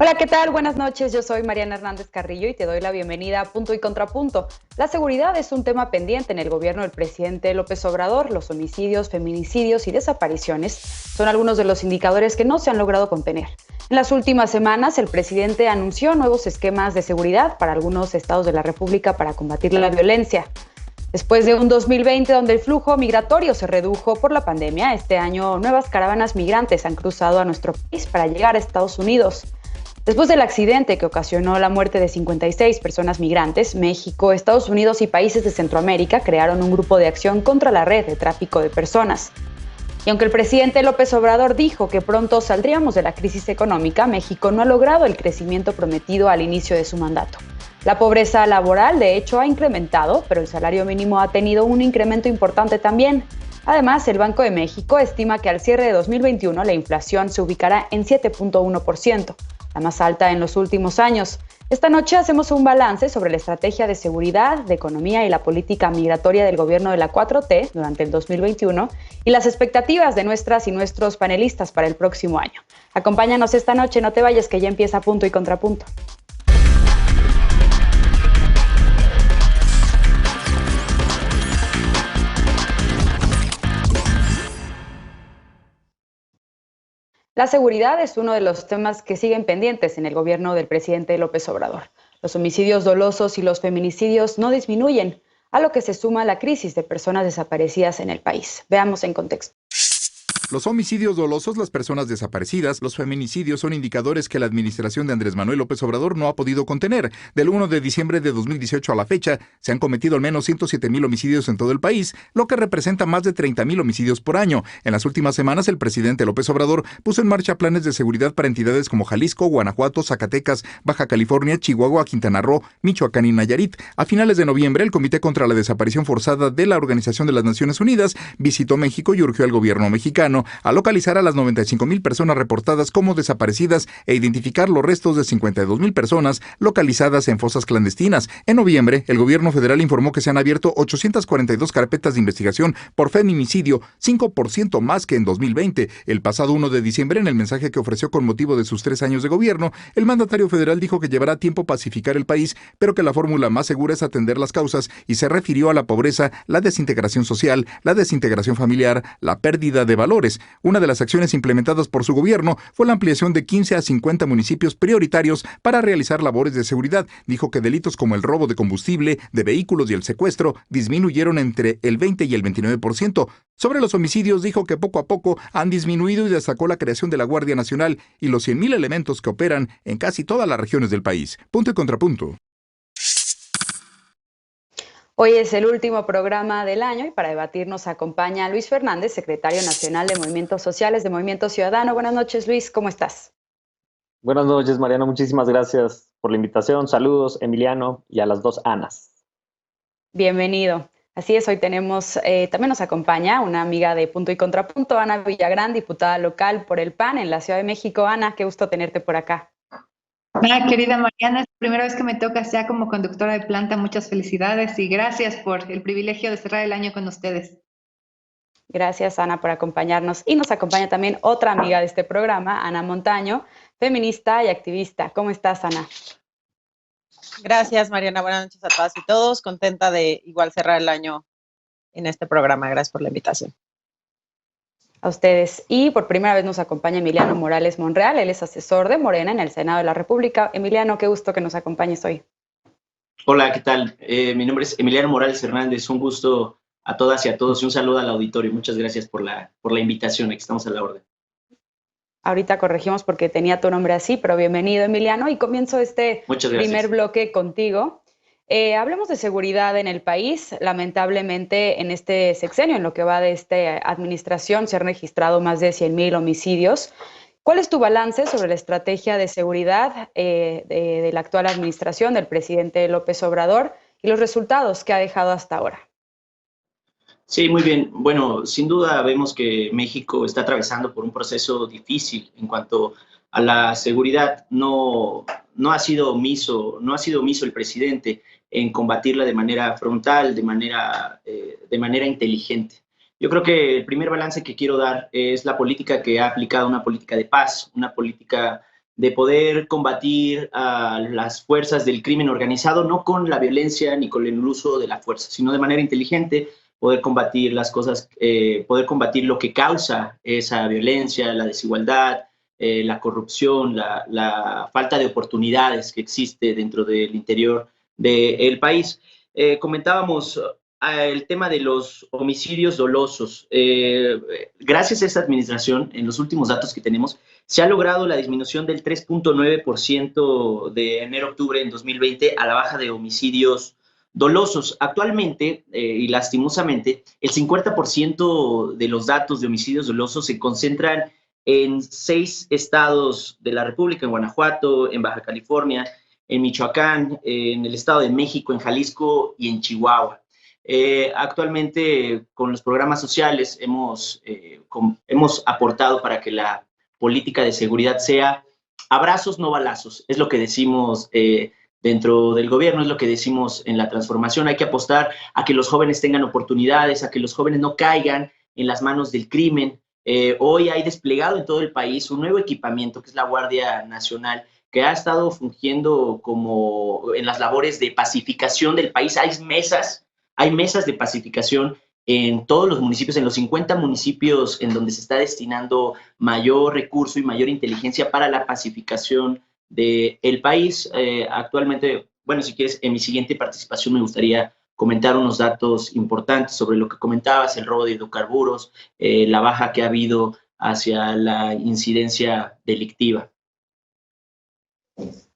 Hola, ¿qué tal? Buenas noches, yo soy Mariana Hernández Carrillo y te doy la bienvenida a Punto y Contrapunto. La seguridad es un tema pendiente en el gobierno del presidente López Obrador. Los homicidios, feminicidios y desapariciones son algunos de los indicadores que no se han logrado contener. En las últimas semanas, el presidente anunció nuevos esquemas de seguridad para algunos estados de la República para combatir la violencia. Después de un 2020 donde el flujo migratorio se redujo por la pandemia, este año nuevas caravanas migrantes han cruzado a nuestro país para llegar a Estados Unidos. Después del accidente que ocasionó la muerte de 56 personas migrantes, México, Estados Unidos y países de Centroamérica crearon un grupo de acción contra la red de tráfico de personas. Y aunque el presidente López Obrador dijo que pronto saldríamos de la crisis económica, México no ha logrado el crecimiento prometido al inicio de su mandato. La pobreza laboral, de hecho, ha incrementado, pero el salario mínimo ha tenido un incremento importante también. Además, el Banco de México estima que al cierre de 2021 la inflación se ubicará en 7.1%, la más alta en los últimos años. Esta noche hacemos un balance sobre la estrategia de seguridad, de economía y la política migratoria del gobierno de la 4T durante el 2021 y las expectativas de nuestras y nuestros panelistas para el próximo año. Acompáñanos esta noche, no te vayas que ya empieza Punto y Contrapunto. La seguridad es uno de los temas que siguen pendientes en el gobierno del presidente López Obrador. Los homicidios dolosos y los feminicidios no disminuyen, a lo que se suma la crisis de personas desaparecidas en el país. Veamos en contexto. Los homicidios dolosos, las personas desaparecidas, los feminicidios son indicadores que la administración de Andrés Manuel López Obrador no ha podido contener. Del 1 de diciembre de 2018 a la fecha, se han cometido al menos 107,000 homicidios en todo el país, lo que representa más de 30,000 homicidios por año. En las últimas semanas, el presidente López Obrador puso en marcha planes de seguridad para entidades como Jalisco, Guanajuato, Zacatecas, Baja California, Chihuahua, Quintana Roo, Michoacán y Nayarit. A finales de noviembre, el Comité contra la Desaparición Forzada de la Organización de las Naciones Unidas visitó México y urgió al gobierno mexicano a localizar a las 95,000 personas reportadas como desaparecidas e identificar los restos de 52,000 personas localizadas en fosas clandestinas. En noviembre, el gobierno federal informó que se han abierto 842 carpetas de investigación por feminicidio, 5% más que en 2020. El pasado 1 de diciembre, en el mensaje que ofreció con motivo de sus 3 años de gobierno, el mandatario federal dijo que llevará tiempo pacificar el país, pero que la fórmula más segura es atender las causas y se refirió a la pobreza, la desintegración social, la desintegración familiar, la pérdida de valores. Una de las acciones implementadas por su gobierno fue la ampliación de 15 a 50 municipios prioritarios para realizar labores de seguridad. Dijo que delitos como el robo de combustible, de vehículos y el secuestro disminuyeron entre el 20 y el 29%. Sobre los homicidios dijo que poco a poco han disminuido y destacó la creación de la Guardia Nacional y los 100,000 elementos que operan en casi todas las regiones del país. Punto y contrapunto. Hoy es el último programa del año y para debatir nos acompaña Luis Fernández, secretario nacional de Movimientos Sociales de Movimiento Ciudadano. Buenas noches, Luis, ¿cómo estás? Buenas noches, Mariano. Muchísimas gracias por la invitación. Saludos, Emiliano, y a las dos Anas. Bienvenido. Así es, hoy tenemos, también nos acompaña una amiga de Punto y Contrapunto, Ana Villagrán, diputada local por el PAN en la Ciudad de México. Ana, qué gusto tenerte por acá. Querida Mariana, es la primera vez que me toca ya como conductora de planta. Muchas felicidades y gracias por el privilegio de cerrar el año con ustedes. Gracias, Ana, por acompañarnos. Y nos acompaña también otra amiga de este programa, Ana Montaño, feminista y activista. ¿Cómo estás, Ana? Gracias, Mariana. Buenas noches a todas y todos. Contenta de igual cerrar el año en este programa. Gracias por la invitación. A ustedes. Y por primera vez nos acompaña Emiliano Morales Monreal. Él es asesor de Morena en el Senado de la República. Emiliano, qué gusto que nos acompañes hoy. Hola, ¿qué tal? Mi nombre es Emiliano Morales Hernández. Un gusto a todas y a todos y un saludo al auditorio. Muchas gracias por la invitación. Aquí estamos a la orden. Ahorita corregimos porque tenía tu nombre así, pero bienvenido, Emiliano. Y comienzo este primer bloque contigo. Hablemos de seguridad en el país. Lamentablemente, en este sexenio, en lo que va de esta administración, se han registrado más de 100,000 homicidios. ¿Cuál es tu balance sobre la estrategia de seguridad de la actual administración del presidente López Obrador y los resultados que ha dejado hasta ahora? Sí, muy bien. Bueno, sin duda vemos que México está atravesando por un proceso difícil en cuanto a la seguridad. No ha sido omiso el presidente en combatirla de manera frontal, de manera inteligente. Yo creo que el primer balance que quiero dar es la política que ha aplicado, una política de paz, una política de poder combatir a las fuerzas del crimen organizado, no con la violencia ni con el uso de la fuerza, sino de manera inteligente, poder combatir las cosas, poder combatir lo que causa esa violencia, la desigualdad, la corrupción, la falta de oportunidades que existe dentro del interior del país. Comentábamos el tema de los homicidios dolosos. Gracias a esta administración, en los últimos datos que tenemos, se ha logrado la disminución del 3.9% de enero-octubre en 2020 a la baja de homicidios dolosos. Actualmente, y lastimosamente, el 50% de los datos de homicidios dolosos se concentran en 6 estados de la República, en Guanajuato, en Baja California, en Michoacán, en el Estado de México, en Jalisco y en Chihuahua. Actualmente, con los programas sociales, hemos aportado para que la política de seguridad sea abrazos, no balazos. Es lo que decimos dentro del gobierno, es lo que decimos en la transformación. Hay que apostar a que los jóvenes tengan oportunidades, a que los jóvenes no caigan en las manos del crimen. Hoy hay desplegado en todo el país un nuevo equipamiento, que es la Guardia Nacional, que ha estado fungiendo como en las labores de pacificación del país. Hay mesas de pacificación en todos los municipios, en los 50 municipios en donde se está destinando mayor recurso y mayor inteligencia para la pacificación del país. Actualmente, bueno, si quieres, en mi siguiente participación me gustaría comentar unos datos importantes sobre lo que comentabas, el robo de hidrocarburos, la baja que ha habido hacia la incidencia delictiva.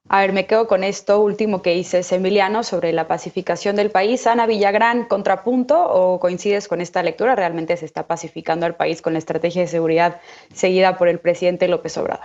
A ver, me quedo con esto último que dices, Emiliano, sobre la pacificación del país. Ana Villagrán, ¿contrapunto o coincides con esta lectura? ¿Realmente se está pacificando al país con la estrategia de seguridad seguida por el presidente López Obrador?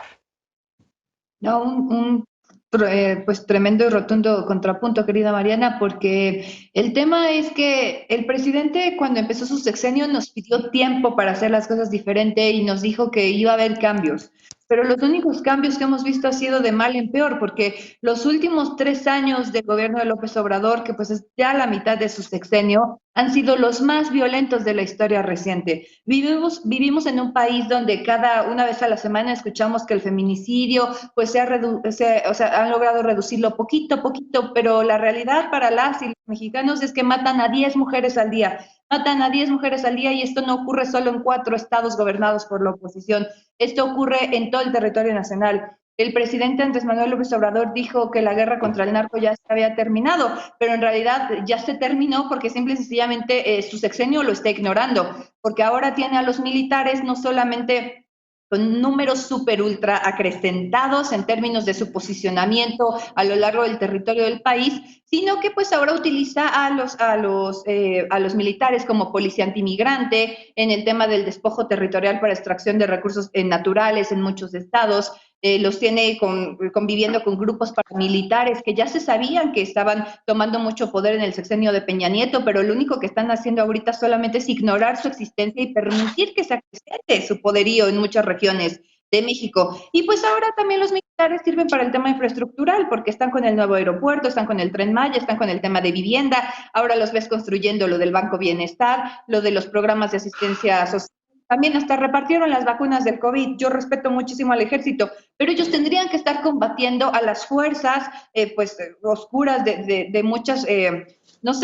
No, pues tremendo y rotundo contrapunto, querida Mariana, porque el tema es que el presidente, cuando empezó su sexenio, nos pidió tiempo para hacer las cosas diferente y nos dijo que iba a haber cambios. Pero los únicos cambios que hemos visto ha sido de mal en peor, porque los últimos 3 años del gobierno de López Obrador, que pues es ya la mitad de su sexenio, han sido los más violentos de la historia reciente. Vivimos en un país donde una vez a la semana escuchamos que el feminicidio pues han logrado reducirlo poquito a poquito, pero la realidad para las y los mexicanos es que matan a 10 mujeres al día. Matan a 10 mujeres al día y esto no ocurre solo en 4 estados gobernados por la oposición. Esto ocurre en todo el territorio nacional. El presidente Andrés Manuel López Obrador dijo que la guerra contra el narco ya se había terminado, pero en realidad ya se terminó porque simple y sencillamente su sexenio lo está ignorando, porque ahora tiene a los militares no solamente con números súper ultra acrecentados en términos de su posicionamiento a lo largo del territorio del país, sino que pues ahora utiliza a los militares como policía antimigrante en el tema del despojo territorial para extracción de recursos naturales en muchos estados. Los tiene conviviendo con grupos paramilitares que ya se sabían que estaban tomando mucho poder en el sexenio de Peña Nieto, pero lo único que están haciendo ahorita solamente es ignorar su existencia y permitir que se acrecente su poderío en muchas regiones de México. Y pues ahora también los militares sirven para el tema infraestructural, porque están con el nuevo aeropuerto, están con el Tren Maya, están con el tema de vivienda, ahora los ves construyendo lo del Banco Bienestar, lo de los programas de asistencia social. También hasta repartieron las vacunas del COVID. Yo respeto muchísimo al ejército, pero ellos tendrían que estar combatiendo a las fuerzas oscuras de muchas, no es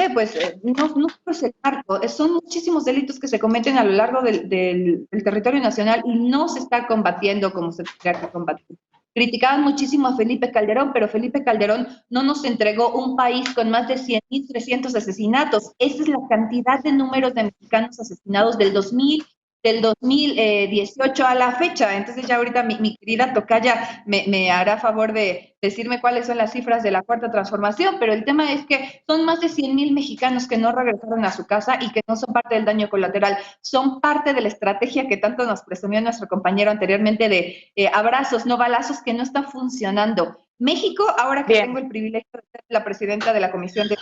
el narco, son muchísimos delitos que se cometen a lo largo del territorio nacional y no se está combatiendo como se tendría que combatir. Criticaban muchísimo a Felipe Calderón, pero Felipe Calderón no nos entregó un país con más de 100.300 asesinatos. Esa es la cantidad de números de mexicanos asesinados del 2018 a la fecha. Entonces ya ahorita mi querida tocaya me hará favor de decirme cuáles son las cifras de la Cuarta Transformación, pero el tema es que son más de 100,000 mexicanos que no regresaron a su casa y que no son parte del daño colateral, son parte de la estrategia que tanto nos presumió nuestro compañero anteriormente de abrazos, no balazos, que no está funcionando. México, ahora que tengo el privilegio de ser la presidenta de la Comisión de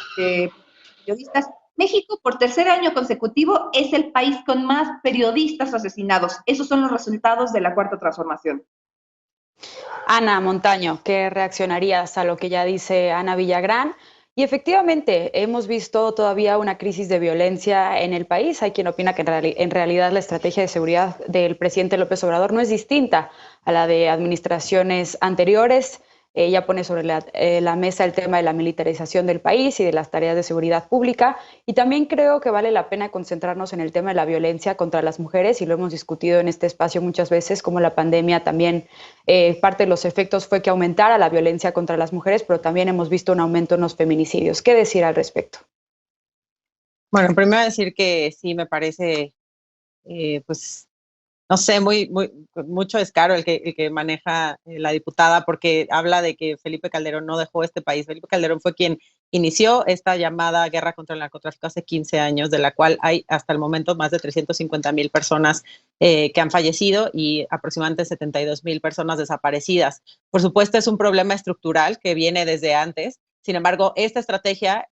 Periodistas, México, por 3er año consecutivo, es el país con más periodistas asesinados. Esos son los resultados de la Cuarta Transformación. Ana Montaño, ¿qué reaccionarías a lo que ya dice Ana Villagrán? Y efectivamente, hemos visto todavía una crisis de violencia en el país. Hay quien opina que en realidad la estrategia de seguridad del presidente López Obrador no es distinta a la de administraciones anteriores. Ella pone sobre la mesa el tema de la militarización del país y de las tareas de seguridad pública. Y también creo que vale la pena concentrarnos en el tema de la violencia contra las mujeres, y lo hemos discutido en este espacio muchas veces, como la pandemia también, parte de los efectos fue que aumentara la violencia contra las mujeres, pero también hemos visto un aumento en los feminicidios. ¿Qué decir al respecto? Bueno, primero decir que sí me parece, pues, no sé, mucho descaro el que maneja la diputada, porque habla de que Felipe Calderón no dejó este país. Felipe Calderón fue quien inició esta llamada guerra contra el narcotráfico hace 15 años, de la cual hay hasta el momento más de 350,000 personas que han fallecido y aproximadamente 72,000 personas desaparecidas. Por supuesto, es un problema estructural que viene desde antes. Sin embargo, esta estrategia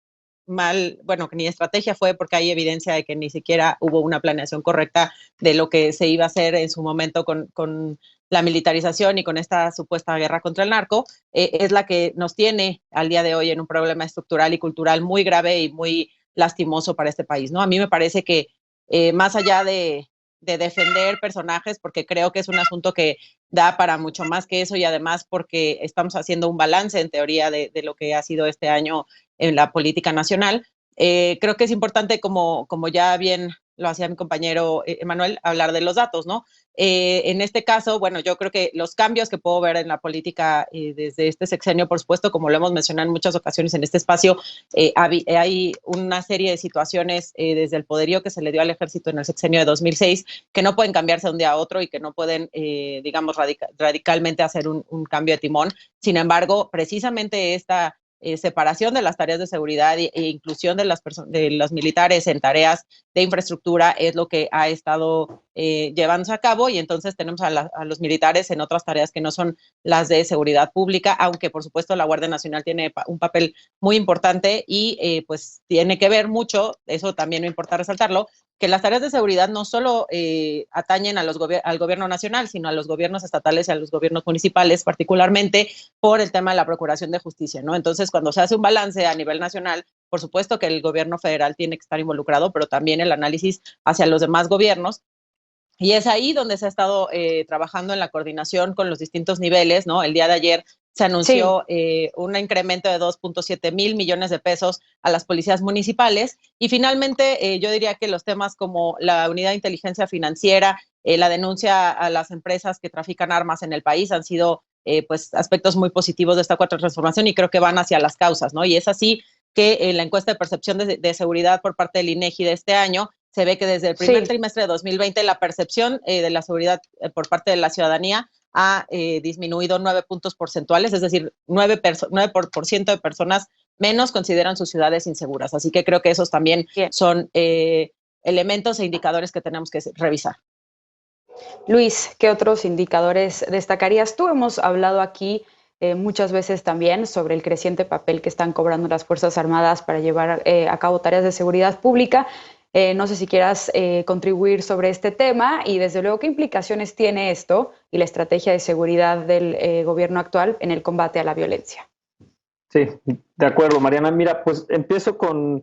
bueno, que ni estrategia fue, porque hay evidencia de que ni siquiera hubo una planeación correcta de lo que se iba a hacer en su momento con la militarización y con esta supuesta guerra contra el narco, es la que nos tiene al día de hoy en un problema estructural y cultural muy grave y muy lastimoso para este país, ¿no? A mí me parece que más allá de defender personajes, porque creo que es un asunto que da para mucho más que eso, y además porque estamos haciendo un balance en teoría de lo que ha sido este año en la política nacional. Creo que es importante, como ya bien lo hacía mi compañero Emanuel, hablar de los datos, ¿no? En este caso, bueno, yo creo que los cambios que puedo ver en la política desde este sexenio, por supuesto, como lo hemos mencionado en muchas ocasiones en este espacio, hay una serie de situaciones desde el poderío que se le dio al ejército en el sexenio de 2006 que no pueden cambiarse de un día a otro y que no pueden, digamos, radicalmente hacer un cambio de timón. Sin embargo, precisamente esta separación de las tareas de seguridad e inclusión de los militares en tareas de infraestructura es lo que ha estado llevándose a cabo, y entonces tenemos a los militares en otras tareas que no son las de seguridad pública, aunque por supuesto la Guardia Nacional tiene un papel muy importante y pues tiene que ver mucho, eso también no importa resaltarlo, que las tareas de seguridad no solo atañen al gobierno nacional, sino a los gobiernos estatales y a los gobiernos municipales, particularmente por el tema de la procuración de justicia, ¿no? Entonces, cuando se hace un balance a nivel nacional, por supuesto que el gobierno federal tiene que estar involucrado, pero también el análisis hacia los demás gobiernos. Y es ahí donde se ha estado trabajando en la coordinación con los distintos niveles, ¿no? El día de ayer se anunció un incremento de 2.7 mil millones de pesos a las policías municipales. Y finalmente, yo diría que los temas como la unidad de inteligencia financiera, la denuncia a las empresas que trafican armas en el país han sido pues aspectos muy positivos de esta cuarta transformación, y creo que van hacia las causas, ¿no? Y es así que en la encuesta de percepción de seguridad por parte del INEGI de este año se ve que desde el primer trimestre de 2020 la percepción de la seguridad por parte de la ciudadanía ha disminuido 9 puntos porcentuales, es decir, 9% de personas menos consideran sus ciudades inseguras. Así que creo que esos también son elementos e indicadores que tenemos que revisar. Luis, ¿qué otros indicadores destacarías tú? Hemos hablado aquí muchas veces también sobre el creciente papel que están cobrando las Fuerzas Armadas para llevar a cabo tareas de seguridad pública. No sé si quieras contribuir sobre este tema y desde luego qué implicaciones tiene esto y la estrategia de seguridad del gobierno actual en el combate a la violencia. Sí, de acuerdo, Mariana. Mira, pues empiezo con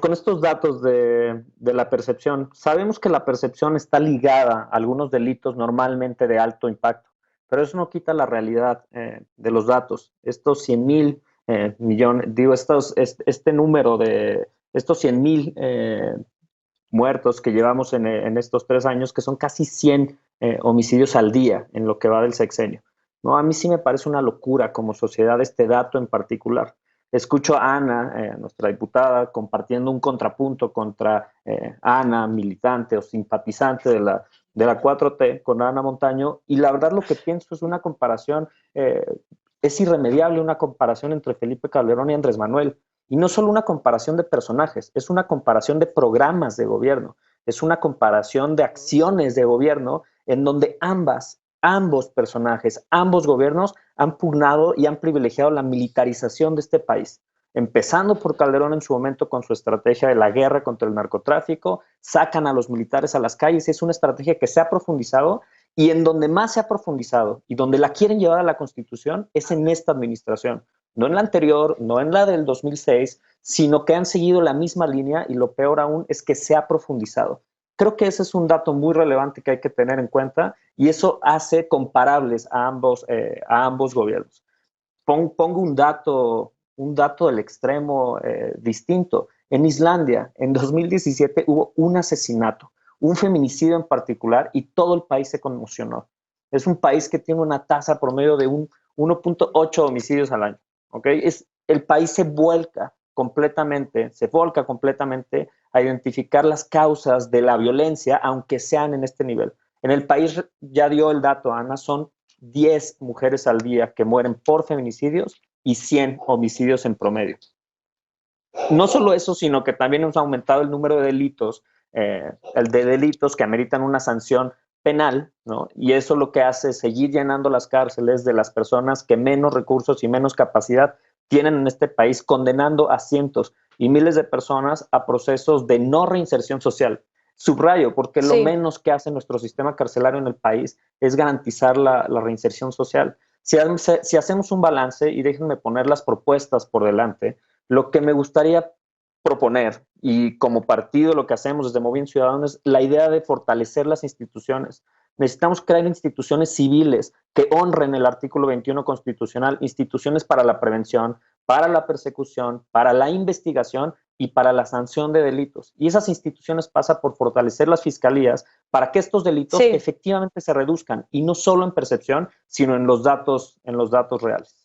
estos datos de la percepción. Sabemos que la percepción está ligada a algunos delitos normalmente de alto impacto, pero eso no quita la realidad de los datos. Estos 100,000 millones, este número de estos 100,000 muertos que llevamos en estos 3 años, que son casi 100 homicidios al día en lo que va del sexenio. ¿No? A mí sí me parece una locura como sociedad este dato en particular. Escucho a Ana, nuestra diputada, compartiendo un contrapunto contra Ana, militante o simpatizante de la 4T, con Ana Montaño, y la verdad lo que pienso es una comparación, es irremediable una comparación entre Felipe Calderón y Andrés Manuel. Y no solo una comparación de personajes, es una comparación de programas de gobierno, es una comparación de acciones de gobierno en donde ambos personajes, ambos gobiernos han pugnado y han privilegiado la militarización de este país. Empezando por Calderón en su momento con su estrategia de la guerra contra el narcotráfico, sacan a los militares a las calles, es una estrategia que se ha profundizado, y en donde más se ha profundizado y donde la quieren llevar a la Constitución es en esta administración, no en la anterior, no en la del 2006, sino que han seguido la misma línea y lo peor aún es que se ha profundizado. Creo que ese es un dato muy relevante que hay que tener en cuenta y eso hace comparables a ambos gobiernos. Pongo un dato del extremo distinto. En Islandia, en 2017 hubo un asesinato, un feminicidio en particular, y todo el país se conmocionó. Es un país que tiene una tasa promedio de 1.8 homicidios al año. ¿Okay? El país se volca completamente a identificar las causas de la violencia, aunque sean en este nivel. En el país, ya dio el dato, Ana, son 10 mujeres al día que mueren por feminicidios y 100 homicidios en promedio. No solo eso, sino que también hemos aumentado el número de delitos, que ameritan una sanción penal, ¿no? Y eso lo que hace es seguir llenando las cárceles de las personas que menos recursos y menos capacidad tienen en este país, condenando a cientos y miles de personas a procesos de no reinserción social. Subrayo, porque lo menos que hace nuestro sistema carcelario en el país es garantizar la reinserción social. Si hacemos un balance, y déjenme poner las propuestas por delante, lo que me gustaría proponer, y como partido lo que hacemos desde Movimiento Ciudadano, es la idea de fortalecer las instituciones. Necesitamos crear instituciones civiles que honren el artículo 21 constitucional, instituciones para la prevención, para la persecución, para la investigación y para la sanción de delitos. Y esas instituciones pasan por fortalecer las fiscalías para que estos delitos efectivamente se reduzcan, y no solo en percepción, sino en los datos reales.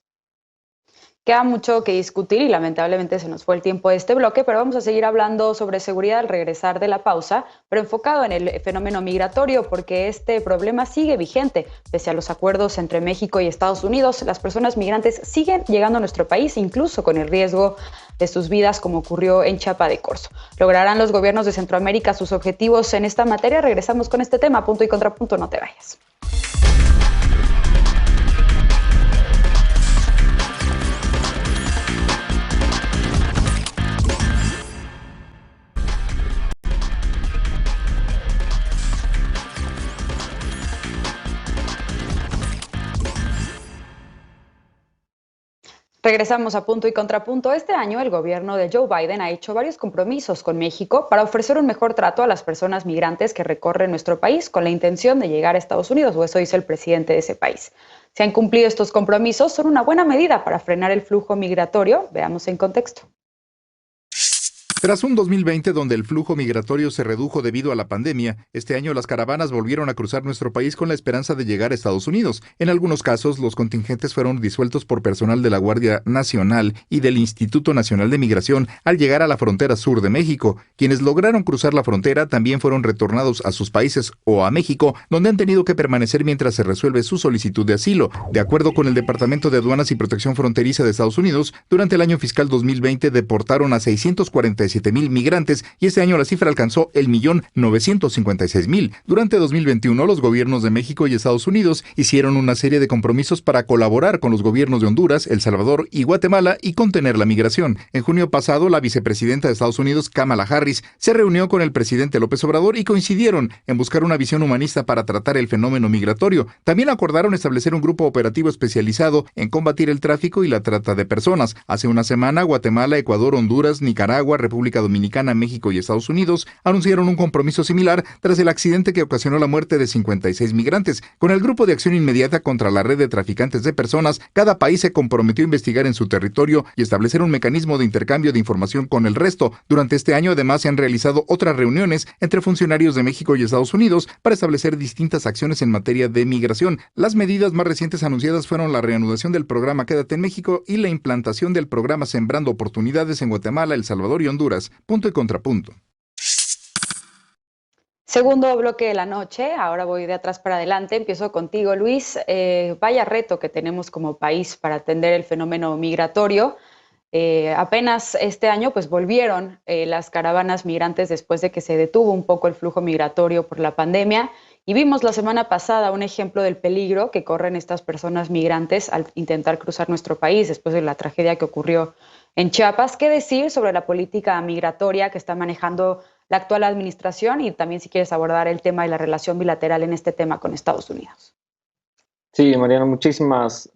Queda mucho que discutir y lamentablemente se nos fue el tiempo de este bloque, pero vamos a seguir hablando sobre seguridad al regresar de la pausa, pero enfocado en el fenómeno migratorio, porque este problema sigue vigente. Pese a los acuerdos entre México y Estados Unidos, las personas migrantes siguen llegando a nuestro país, incluso con el riesgo de sus vidas, como ocurrió en Chiapa de Corzo. ¿Lograrán los gobiernos de Centroamérica sus objetivos en esta materia? Regresamos con este tema, punto y contrapunto, no te vayas. Regresamos a Punto y Contrapunto. Este año el gobierno de Joe Biden ha hecho varios compromisos con México para ofrecer un mejor trato a las personas migrantes que recorren nuestro país con la intención de llegar a Estados Unidos, o eso dice el presidente de ese país. Si han cumplido estos compromisos, son una buena medida para frenar el flujo migratorio. Veamos en contexto. Tras un 2020 donde el flujo migratorio se redujo debido a la pandemia, este año las caravanas volvieron a cruzar nuestro país con la esperanza de llegar a Estados Unidos. En algunos casos, los contingentes fueron disueltos por personal de la Guardia Nacional y del Instituto Nacional de Migración al llegar a la frontera sur de México. Quienes lograron cruzar la frontera también fueron retornados a sus países o a México, donde han tenido que permanecer mientras se resuelve su solicitud de asilo. De acuerdo con el Departamento de Aduanas y Protección Fronteriza de Estados Unidos, durante el año fiscal 2020 deportaron a 647,000 migrantes y este año la cifra alcanzó el 1,956,000. Durante 2021, los gobiernos de México y Estados Unidos hicieron una serie de compromisos para colaborar con los gobiernos de Honduras, El Salvador y Guatemala y contener la migración. En junio pasado, la vicepresidenta de Estados Unidos, Kamala Harris, se reunió con el presidente López Obrador y coincidieron en buscar una visión humanista para tratar el fenómeno migratorio. También acordaron establecer un grupo operativo especializado en combatir el tráfico y la trata de personas. Hace una semana, Guatemala, Ecuador, Honduras, Nicaragua, República Dominicana, México y Estados Unidos anunciaron un compromiso similar tras el accidente que ocasionó la muerte de 56 migrantes. Con el Grupo de Acción Inmediata contra la Red de Traficantes de Personas, cada país se comprometió a investigar en su territorio y establecer un mecanismo de intercambio de información con el resto. Durante este año, además, se han realizado otras reuniones entre funcionarios de México y Estados Unidos para establecer distintas acciones en materia de migración. Las medidas más recientes anunciadas fueron la reanudación del programa Quédate en México y la implantación del programa Sembrando Oportunidades en Guatemala, El Salvador y Honduras. Punto y contrapunto. Segundo bloque de la noche, ahora voy de atrás para adelante, empiezo contigo, Luis. Vaya reto que tenemos como país para atender el fenómeno migratorio. Apenas este año pues volvieron las caravanas migrantes después de que se detuvo un poco el flujo migratorio por la pandemia, y vimos la semana pasada un ejemplo del peligro que corren estas personas migrantes al intentar cruzar nuestro país después de la tragedia que ocurrió en Chiapas. ¿Qué decir sobre la política migratoria que está manejando la actual administración? Y también si quieres abordar el tema de la relación bilateral en este tema con Estados Unidos. Sí, Mariana, muchísimas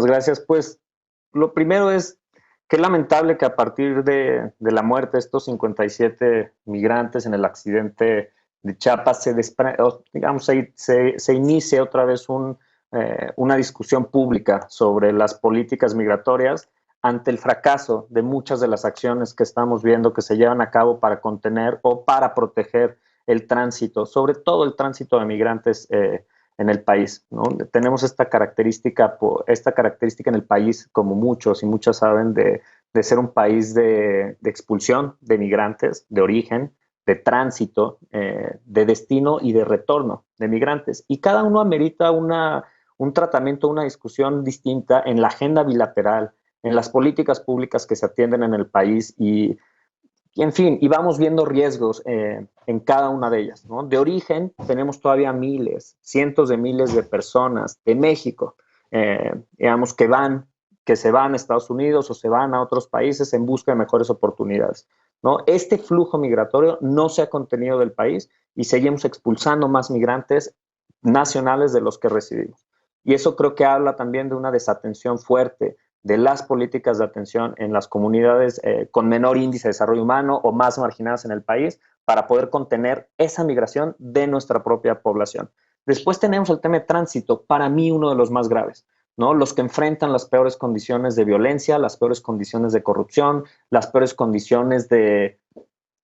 gracias. Pues lo primero es que es lamentable que a partir de la muerte de estos 57 migrantes en el accidente de Chiapas se inicie otra vez una discusión pública sobre las políticas migratorias ante el fracaso de muchas de las acciones que estamos viendo que se llevan a cabo para contener o para proteger el tránsito, sobre todo el tránsito de migrantes en el país, ¿no? Tenemos esta característica en el país, como muchos y muchas saben, de ser un país de expulsión de migrantes, de origen, de tránsito, de destino y de retorno de migrantes. Y cada uno amerita un tratamiento, una discusión distinta en la agenda bilateral, en las políticas públicas que se atienden en el país y en fin, y vamos viendo riesgos en cada una de ellas, ¿no? De origen tenemos todavía miles, cientos de miles de personas de México, digamos, que se van a Estados Unidos o se van a otros países en busca de mejores oportunidades, ¿no? Este flujo migratorio no se ha contenido del país y seguimos expulsando más migrantes nacionales de los que recibimos. Y eso creo que habla también de una desatención fuerte de las políticas de atención en las comunidades con menor índice de desarrollo humano o más marginadas en el país para poder contener esa migración de nuestra propia población. Después tenemos el tema de tránsito, para mí uno de los más graves, ¿no? Los que enfrentan las peores condiciones de violencia, las peores condiciones de corrupción, las peores condiciones de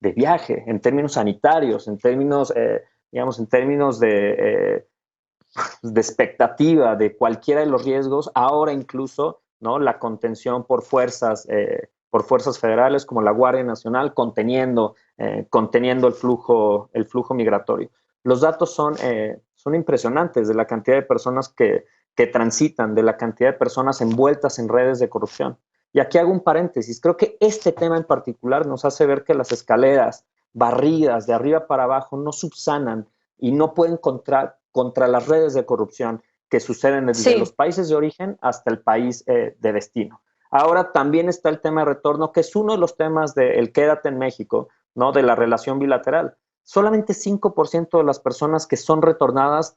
viaje, en términos sanitarios, en términos, en términos de expectativa de cualquiera de los riesgos, ahora incluso, ¿no? La contención por fuerzas federales como la Guardia Nacional conteniendo el flujo migratorio. Los datos son impresionantes de la cantidad de personas que transitan, de la cantidad de personas envueltas en redes de corrupción. Y aquí hago un paréntesis. Creo que este tema en particular nos hace ver que las escaleras barridas de arriba para abajo no subsanan y no pueden contra las redes de corrupción que suceden desde los países de origen hasta el país de destino. Ahora también está el tema de retorno, que es uno de los temas del Quédate en México, ¿no? De la relación bilateral. Solamente 5% de las personas que son retornadas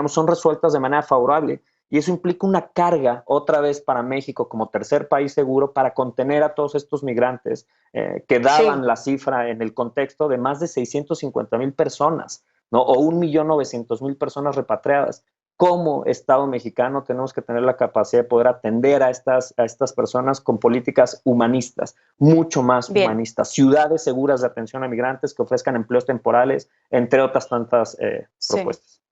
son resueltas de manera favorable. Y eso implica una carga otra vez para México como tercer país seguro para contener a todos estos migrantes que daban la cifra en el contexto de más de 650,000 personas, ¿no? O 1,900,000 personas repatriadas. Como Estado mexicano tenemos que tener la capacidad de poder atender a estas personas con políticas humanistas, mucho más humanistas, ciudades seguras de atención a migrantes que ofrezcan empleos temporales, entre otras tantas propuestas.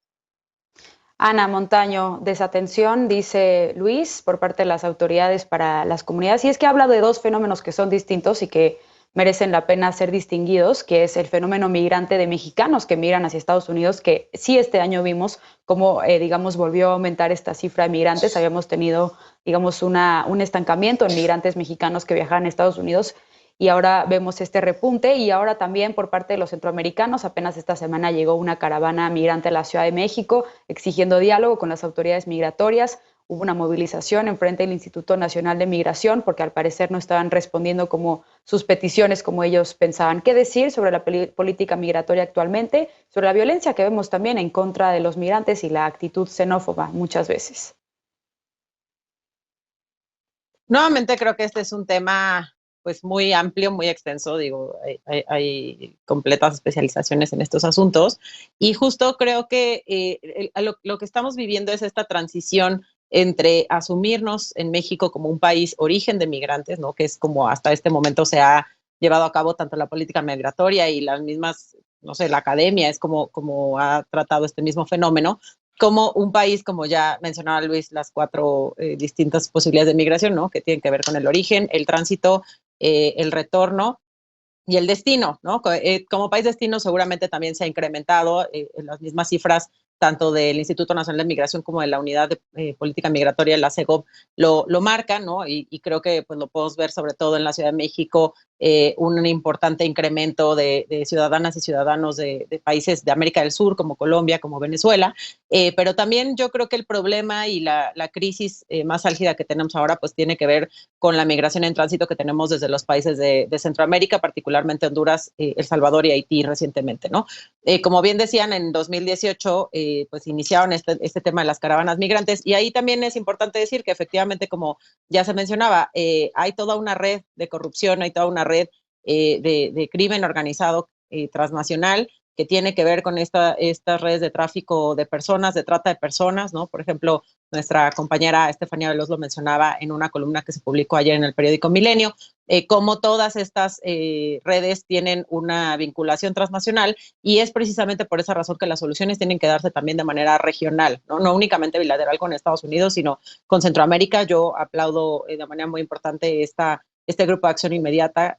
Ana Montaño, desatención, dice Luis, por parte de las autoridades para las comunidades. Y es que habla de dos fenómenos que son distintos y que merecen la pena ser distinguidos, que es el fenómeno migrante de mexicanos que migran hacia Estados Unidos, que sí este año vimos cómo, volvió a aumentar esta cifra de migrantes. Habíamos tenido, un estancamiento en migrantes mexicanos que viajaban a Estados Unidos y ahora vemos este repunte. Y ahora también por parte de los centroamericanos, apenas esta semana llegó una caravana migrante a la Ciudad de México exigiendo diálogo con las autoridades migratorias. Hubo una movilización enfrente del Instituto Nacional de Migración porque al parecer no estaban respondiendo como sus peticiones como ellos pensaban. ¿Qué decir sobre la política migratoria actualmente? Sobre la violencia que vemos también en contra de los migrantes y la actitud xenófoba muchas veces. Nuevamente creo que este es un tema pues muy amplio, muy extenso, hay completas especializaciones en estos asuntos y justo creo que lo que estamos viviendo es esta transición entre asumirnos en México como un país origen de migrantes, ¿no? Que es como hasta este momento se ha llevado a cabo tanto la política migratoria y las mismas, la academia es como ha tratado este mismo fenómeno, como un país, como ya mencionaba Luis, las 4 distintas posibilidades de migración, ¿no? Que tienen que ver con el origen, el tránsito, el retorno y el destino, ¿no? Como país destino seguramente también se ha incrementado en las mismas cifras tanto del Instituto Nacional de Migración como de la Unidad de Política Migratoria, la CEGOP, lo marcan, ¿no? Y creo que pues, lo podemos ver sobre todo en la Ciudad de México, un importante incremento de ciudadanas y ciudadanos de países de América del Sur, como Colombia, como Venezuela, pero también yo creo que el problema y la crisis más álgida que tenemos ahora, pues tiene que ver con la migración en tránsito que tenemos desde los países de Centroamérica, particularmente Honduras, El Salvador y Haití recientemente, ¿no? Como bien decían, en 2018 pues iniciaron este tema de las caravanas migrantes. Y ahí también es importante decir que efectivamente, como ya se mencionaba, hay toda una red de corrupción, hay toda una red de crimen organizado transnacional que tiene que ver con estas redes de tráfico de personas, de trata de personas, ¿no? Por ejemplo, nuestra compañera Estefanía Veloz lo mencionaba en una columna que se publicó ayer en el periódico Milenio, cómo todas estas redes tienen una vinculación transnacional, y es precisamente por esa razón que las soluciones tienen que darse también de manera regional, ¿no? únicamente bilateral con Estados Unidos, sino con Centroamérica. Yo aplaudo de manera muy importante este grupo de acción inmediata.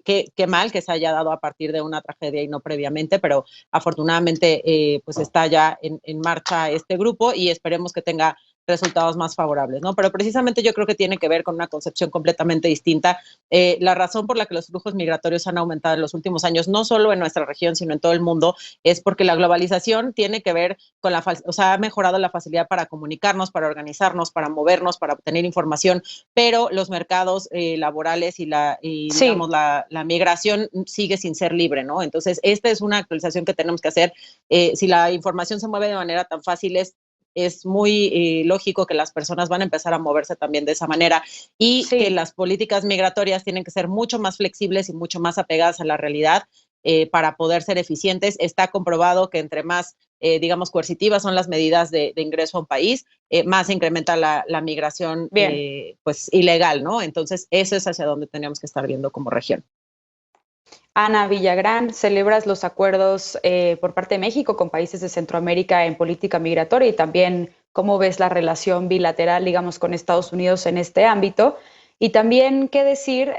Qué mal que se haya dado a partir de una tragedia y no previamente, pero afortunadamente pues está ya en marcha este grupo y esperemos que tenga resultados más favorables, ¿no? Pero precisamente yo creo que tiene que ver con una concepción completamente distinta. La razón por la que los flujos migratorios han aumentado en los últimos años, no solo en nuestra región, sino en todo el mundo, es porque la globalización tiene que ver con ha mejorado la facilidad para comunicarnos, para organizarnos, para movernos, para obtener información, pero los mercados laborales y digamos, la migración sigue sin ser libre, ¿no? Entonces, esta es una actualización que tenemos que hacer. Si la información se mueve de manera tan fácil, es muy lógico que las personas van a empezar a moverse también de esa manera, y que las políticas migratorias tienen que ser mucho más flexibles y mucho más apegadas a la realidad para poder ser eficientes. Está comprobado que entre más, digamos, coercitivas son las medidas de ingreso a un país, más se incrementa la migración pues ilegal, ¿no? Entonces, eso es hacia donde tenemos que estar viendo como región. Ana Villagrán, celebras los acuerdos por parte de México con países de Centroamérica en política migratoria, y también cómo ves la relación bilateral, digamos, con Estados Unidos en este ámbito. Y también, ¿qué decir,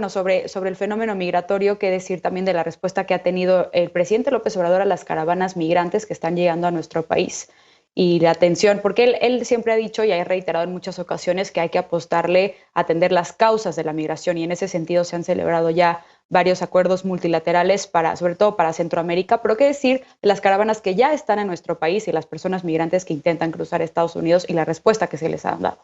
sobre el fenómeno migratorio, qué decir también de la respuesta que ha tenido el presidente López Obrador a las caravanas migrantes que están llegando a nuestro país? Y la atención, porque él siempre ha dicho y ha reiterado en muchas ocasiones que hay que apostarle a atender las causas de la migración, y en ese sentido se han celebrado ya varios acuerdos multilaterales sobre todo para Centroamérica. Pero qué decir de las caravanas que ya están en nuestro país y las personas migrantes que intentan cruzar Estados Unidos y la respuesta que se les ha dado.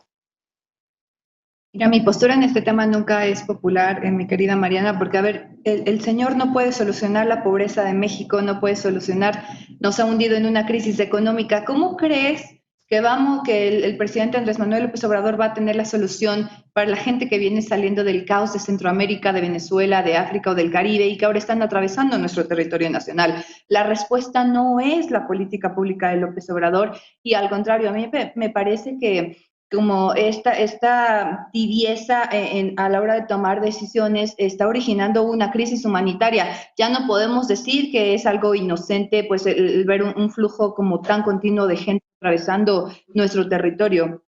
Mira, mi postura en este tema nunca es popular, mi querida Mariana, porque, a ver, el señor no puede solucionar la pobreza de México, no puede solucionar, nos ha hundido en una crisis económica. ¿Cómo crees que el presidente Andrés Manuel López Obrador va a tener la solución para la gente que viene saliendo del caos de Centroamérica, de Venezuela, de África o del Caribe, y que ahora están atravesando nuestro territorio nacional? La respuesta no es la política pública de López Obrador, y al contrario, a mí me parece que como esta tibieza a la hora de tomar decisiones está originando una crisis humanitaria. Ya no podemos decir que es algo inocente, pues el ver un flujo como tan continuo de gente atravesando nuestro territorio.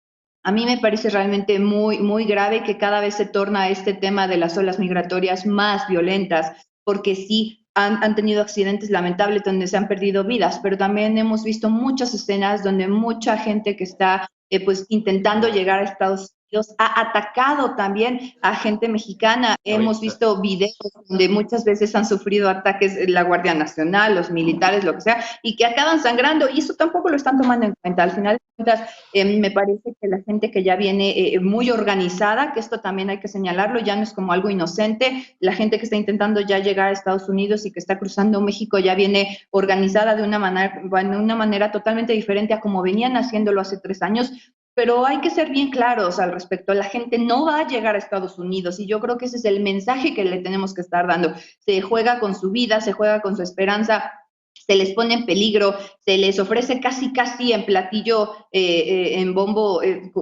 A mí me parece realmente muy, muy grave que cada vez se torna este tema de las olas migratorias más violentas, porque sí, han tenido accidentes lamentables donde se han perdido vidas, pero también hemos visto muchas escenas donde mucha gente que está pues intentando llegar a Estados Unidos ha atacado también a gente mexicana. Hemos visto videos donde muchas veces han sufrido ataques la Guardia Nacional, los militares, lo que sea, y que acaban sangrando, y eso tampoco lo están tomando en cuenta. Al final de cuentas, me parece que la gente que ya viene muy organizada, que esto también hay que señalarlo, ya no es como algo inocente, la gente que está intentando ya llegar a Estados Unidos y que está cruzando México ya viene organizada de una manera totalmente diferente a como venían haciéndolo hace 3 años. Pero hay que ser bien claros al respecto. La gente no va a llegar a Estados Unidos, y yo creo que ese es el mensaje que le tenemos que estar dando. Se juega con su vida, se juega con su esperanza, se les pone en peligro, se les ofrece casi en platillo, en bombo,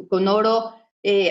con oro,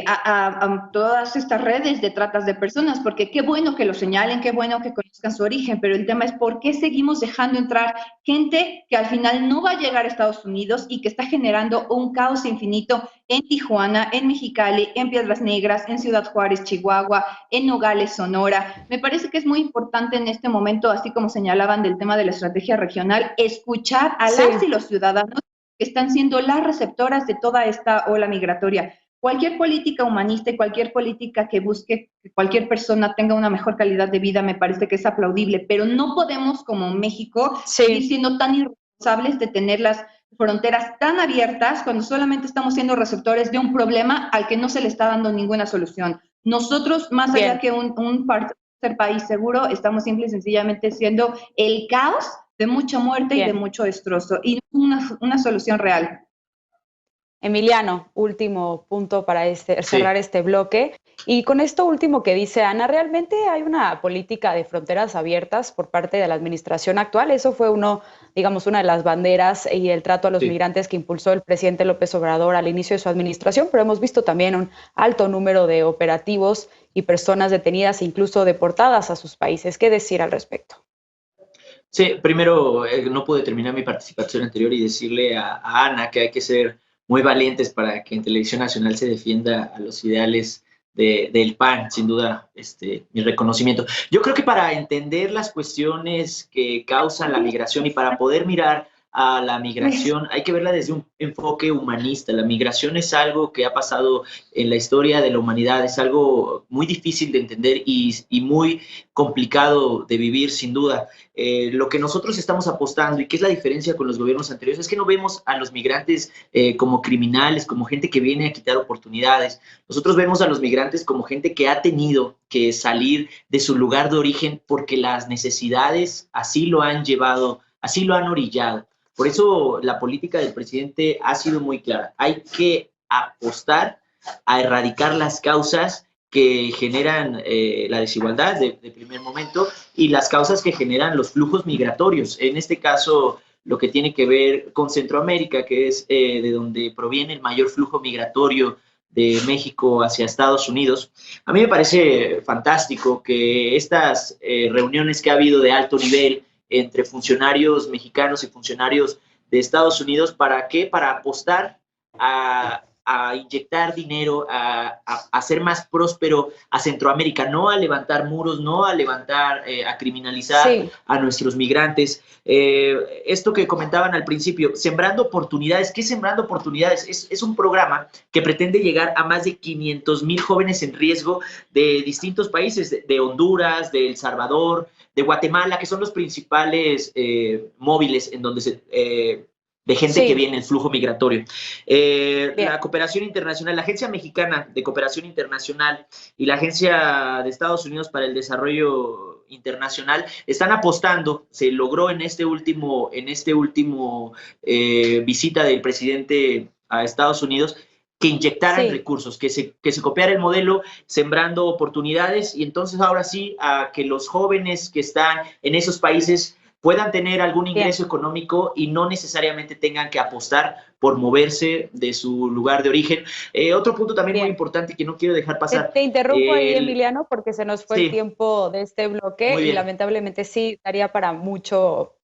a todas estas redes de tratas de personas, porque qué bueno que lo señalen, qué bueno que conozcan su origen, pero el tema es por qué seguimos dejando entrar gente que al final no va a llegar a Estados Unidos y que está generando un caos infinito en Tijuana, en Mexicali, en Piedras Negras, en Ciudad Juárez, Chihuahua, en Nogales, Sonora. Me parece que es muy importante en este momento, así como señalaban del tema de la estrategia regional, escuchar a las y los ciudadanos que están siendo las receptoras de toda esta ola migratoria. Cualquier política humanista y cualquier política que busque que cualquier persona tenga una mejor calidad de vida me parece que es aplaudible, pero no podemos, como México, seguir siendo tan irresponsables de tener las fronteras tan abiertas cuando solamente estamos siendo receptores de un problema al que no se le está dando ninguna solución. Nosotros, más allá que un país seguro, estamos simple y sencillamente siendo el caos de mucha muerte y de mucho destrozo, y una solución real. Emiliano, último punto para cerrar este bloque. Y con esto último que dice Ana, ¿realmente hay una política de fronteras abiertas por parte de la administración actual? Eso fue una de las banderas y el trato a los migrantes que impulsó el presidente López Obrador al inicio de su administración, pero hemos visto también un alto número de operativos y personas detenidas, incluso deportadas a sus países. ¿Qué decir al respecto? Sí, primero no pude terminar mi participación anterior y decirle a Ana que hay que ser muy valientes para que en Televisión Nacional se defienda a los ideales del PAN, sin duda, mi reconocimiento. Yo creo que para entender las cuestiones que causan la migración y para poder mirar a la migración hay que verla desde un enfoque humanista. La migración es algo que ha pasado en la historia de la humanidad, es algo muy difícil de entender y muy complicado de vivir, sin duda. Lo que nosotros estamos apostando y que es la diferencia con los gobiernos anteriores es que no vemos a los migrantes como criminales, como gente que viene a quitar oportunidades. Nosotros vemos a los migrantes como gente que ha tenido que salir de su lugar de origen porque las necesidades así lo han llevado, así lo han orillado. Por eso la política del presidente ha sido muy clara. Hay que apostar a erradicar las causas que generan la desigualdad de primer momento y las causas que generan los flujos migratorios. En este caso, lo que tiene que ver con Centroamérica, que es de donde proviene el mayor flujo migratorio de México hacia Estados Unidos. A mí me parece fantástico que estas reuniones que ha habido de alto nivel entre funcionarios mexicanos y funcionarios de Estados Unidos, ¿para qué? Para apostar a inyectar dinero, a hacer más próspero a Centroamérica, no a levantar muros, no a levantar, a criminalizar a nuestros migrantes. Esto que comentaban al principio, Sembrando Oportunidades. ¿Qué es Sembrando Oportunidades? Es un programa que pretende llegar a más de 500,000 jóvenes en riesgo de distintos países, de Honduras, de El Salvador, de Guatemala, que son los principales móviles en donde de gente que viene en flujo migratorio. La cooperación internacional, la Agencia Mexicana de Cooperación Internacional y la Agencia de Estados Unidos para el Desarrollo Internacional están apostando, se logró en este último visita del presidente a Estados Unidos, que inyectaran recursos, que se copiara el modelo Sembrando Oportunidades y entonces ahora sí a que los jóvenes que están en esos países puedan tener algún ingreso económico y no necesariamente tengan que apostar por moverse de su lugar de origen. Otro punto también muy importante que no quiero dejar pasar. Te interrumpo ahí, Emiliano, porque se nos fue el tiempo de este bloque y lamentablemente sí daría para mucho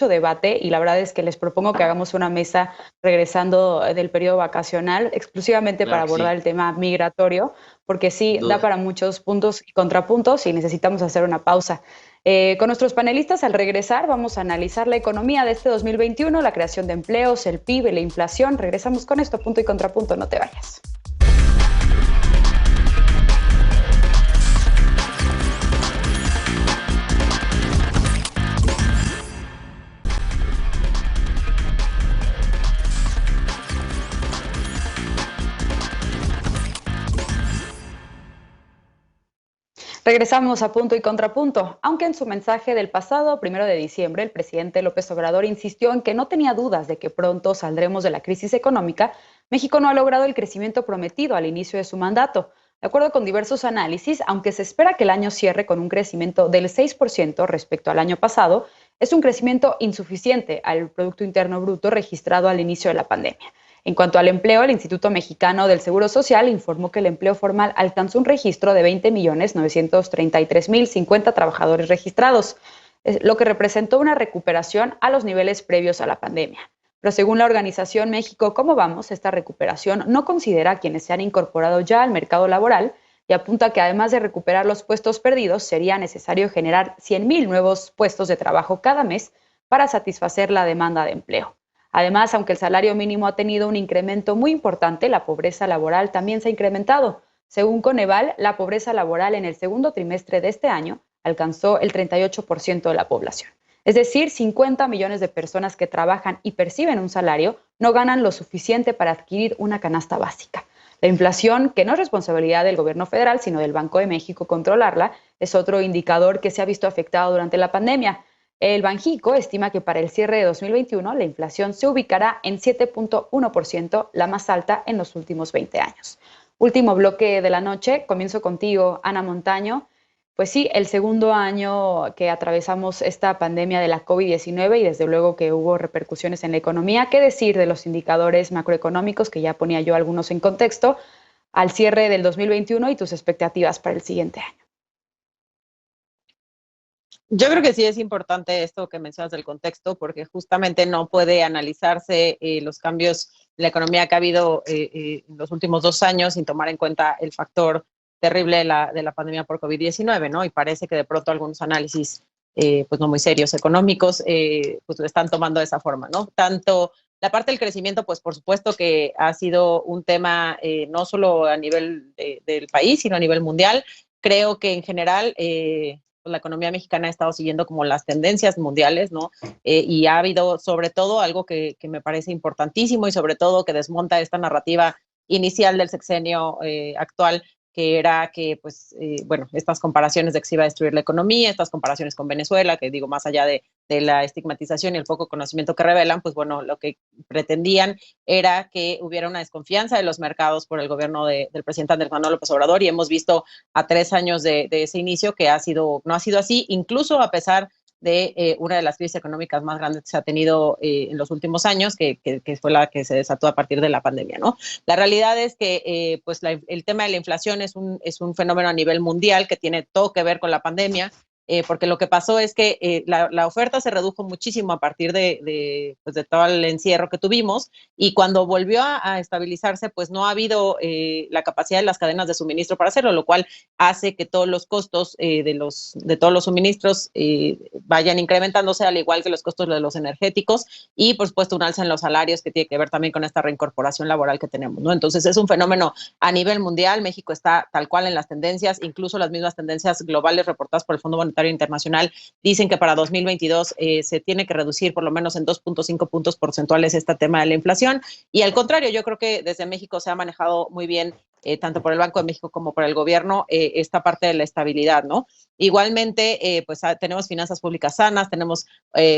debate y la verdad es que les propongo que hagamos una mesa regresando del periodo vacacional exclusivamente para abordar el tema migratorio, porque sí da para muchos puntos y contrapuntos y necesitamos hacer una pausa. Con nuestros panelistas al regresar vamos a analizar la economía de este 2021, la creación de empleos, el PIB, la inflación. Regresamos con esto, punto y contrapunto, no te vayas. Regresamos a Punto y Contrapunto. Aunque en su mensaje del pasado 1 de diciembre, el presidente López Obrador insistió en que no tenía dudas de que pronto saldremos de la crisis económica, México no ha logrado el crecimiento prometido al inicio de su mandato. De acuerdo con diversos análisis, aunque se espera que el año cierre con un crecimiento del 6% respecto al año pasado, es un crecimiento insuficiente al Producto Interno Bruto registrado al inicio de la pandemia. En cuanto al empleo, el Instituto Mexicano del Seguro Social informó que el empleo formal alcanzó un registro de 20.933.050 trabajadores registrados, lo que representó una recuperación a los niveles previos a la pandemia. Pero según la organización México ¿Cómo vamos?, esta recuperación no considera a quienes se han incorporado ya al mercado laboral y apunta que además de recuperar los puestos perdidos, sería necesario generar 100,000 nuevos puestos de trabajo cada mes para satisfacer la demanda de empleo. Además, aunque el salario mínimo ha tenido un incremento muy importante, la pobreza laboral también se ha incrementado. Según Coneval, la pobreza laboral en el segundo trimestre de este año alcanzó el 38% de la población. Es decir, 50 millones de personas que trabajan y perciben un salario no ganan lo suficiente para adquirir una canasta básica. La inflación, que no es responsabilidad del gobierno federal, sino del Banco de México controlarla, es otro indicador que se ha visto afectado durante la pandemia. El Banjico estima que para el cierre de 2021 la inflación se ubicará en 7.1%, la más alta en los últimos 20 años. Último bloque de la noche, comienzo contigo, Ana Montaño. Pues sí, el segundo año que atravesamos esta pandemia de la COVID-19 y desde luego que hubo repercusiones en la economía. ¿Qué decir de los indicadores macroeconómicos, que ya ponía yo algunos en contexto, al cierre del 2021 y tus expectativas para el siguiente año? Yo creo que sí es importante esto que mencionas del contexto, porque justamente no puede analizarse los cambios en la economía que ha habido en los últimos 2 años sin tomar en cuenta el factor terrible de la pandemia por COVID-19, ¿no? Y parece que de pronto algunos análisis, pues no muy serios económicos, pues lo están tomando de esa forma, ¿no? Tanto la parte del crecimiento, pues por supuesto que ha sido un tema no solo a nivel del país, sino a nivel mundial. Creo que en general la economía mexicana ha estado siguiendo como las tendencias mundiales, ¿no? Y ha habido sobre todo algo que me parece importantísimo y sobre todo que desmonta esta narrativa inicial del sexenio actual, que era que, pues, bueno, estas comparaciones de que se iba a destruir la economía, estas comparaciones con Venezuela, que digo, más allá de la estigmatización y el poco conocimiento que revelan, pues bueno, lo que pretendían era que hubiera una desconfianza de los mercados por el gobierno del presidente Andrés Manuel López Obrador, y hemos visto a 3 años de ese inicio que no ha sido así, incluso a pesar de una de las crisis económicas más grandes que se ha tenido en los últimos años, que fue la que se desató a partir de la pandemia, ¿no? La realidad es que pues el tema de la inflación es un fenómeno a nivel mundial que tiene todo que ver con la pandemia, porque lo que pasó es que la oferta se redujo muchísimo a partir pues de todo el encierro que tuvimos, y cuando volvió a estabilizarse, pues no ha habido la capacidad de las cadenas de suministro para hacerlo, lo cual hace que todos los costos de todos los suministros vayan incrementándose, al igual que los costos de los energéticos, y por supuesto un alza en los salarios que tiene que ver también con esta reincorporación laboral que tenemos, ¿no? Entonces es un fenómeno a nivel mundial. México está tal cual en las tendencias, incluso las mismas tendencias globales reportadas por el Fondo Monetario Internacional dicen que para 2022 se tiene que reducir por lo menos en 2.5 puntos porcentuales este tema de la inflación, y al contrario, yo creo que desde México se ha manejado muy bien, tanto por el Banco de México como por el gobierno, esta parte de la estabilidad, ¿no? Igualmente, pues tenemos finanzas públicas sanas, tenemos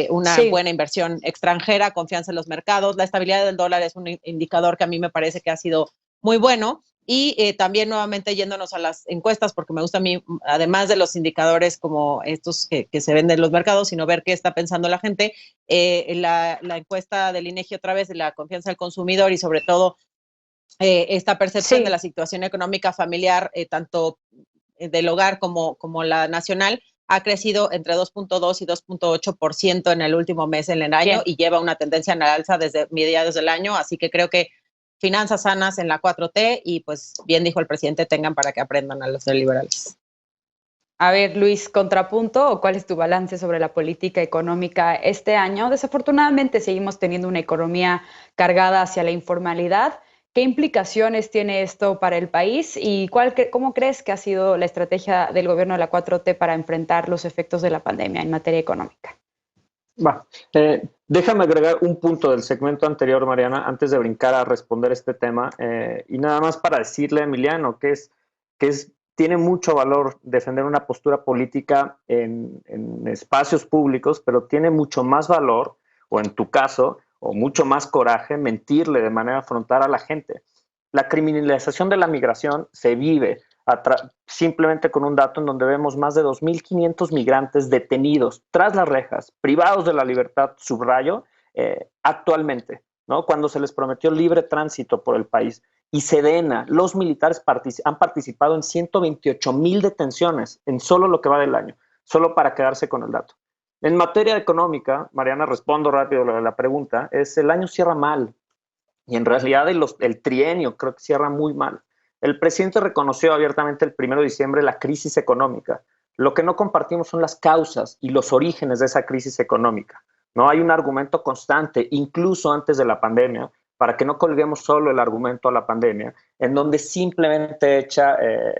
una buena inversión extranjera, confianza en los mercados, la estabilidad del dólar es un indicador que a mí me parece que ha sido muy bueno. Y también nuevamente yéndonos a las encuestas, porque me gusta a mí, además de los indicadores como estos que se ven en los mercados, sino ver qué está pensando la gente, la encuesta del INEGI otra vez de la confianza del consumidor y sobre todo esta percepción de la situación económica familiar, tanto del hogar como la nacional, ha crecido entre 2.2 y 2.8% en el último mes en el año, y lleva una tendencia en la alza desde mediados del año, así que creo que finanzas sanas en la 4T, y pues bien dijo el presidente, tengan para que aprendan a los neoliberales. A ver, Luis, contrapunto, ¿o cuál es tu balance sobre la política económica este año? Desafortunadamente seguimos teniendo una economía cargada hacia la informalidad. ¿Qué implicaciones tiene esto para el país y cómo crees que ha sido la estrategia del gobierno de la 4T para enfrentar los efectos de la pandemia en materia económica? Déjame agregar un punto del segmento anterior, Mariana, antes de brincar a responder este tema, y nada más para decirle a Emiliano que tiene mucho valor defender una postura política en espacios públicos, pero tiene mucho más valor, o en tu caso, o mucho más coraje, mentirle de manera frontal a la gente. La criminalización de la migración se vive simplemente con un dato en donde vemos más de 2.500 migrantes detenidos tras las rejas, privados de la libertad, subrayo, actualmente, ¿no? Cuando se les prometió libre tránsito por el país. Y Sedena, los militares han participado en 128,000 detenciones en solo lo que va del año, solo para quedarse con el dato. En materia económica, Mariana, respondo rápido la pregunta, el año cierra mal, y en realidad el trienio creo que cierra muy mal. El presidente reconoció abiertamente el 1 de diciembre la crisis económica. Lo que no compartimos son las causas y los orígenes de esa crisis económica. No hay un argumento constante, incluso antes de la pandemia, para que no colguemos solo el argumento a la pandemia, en donde simplemente echa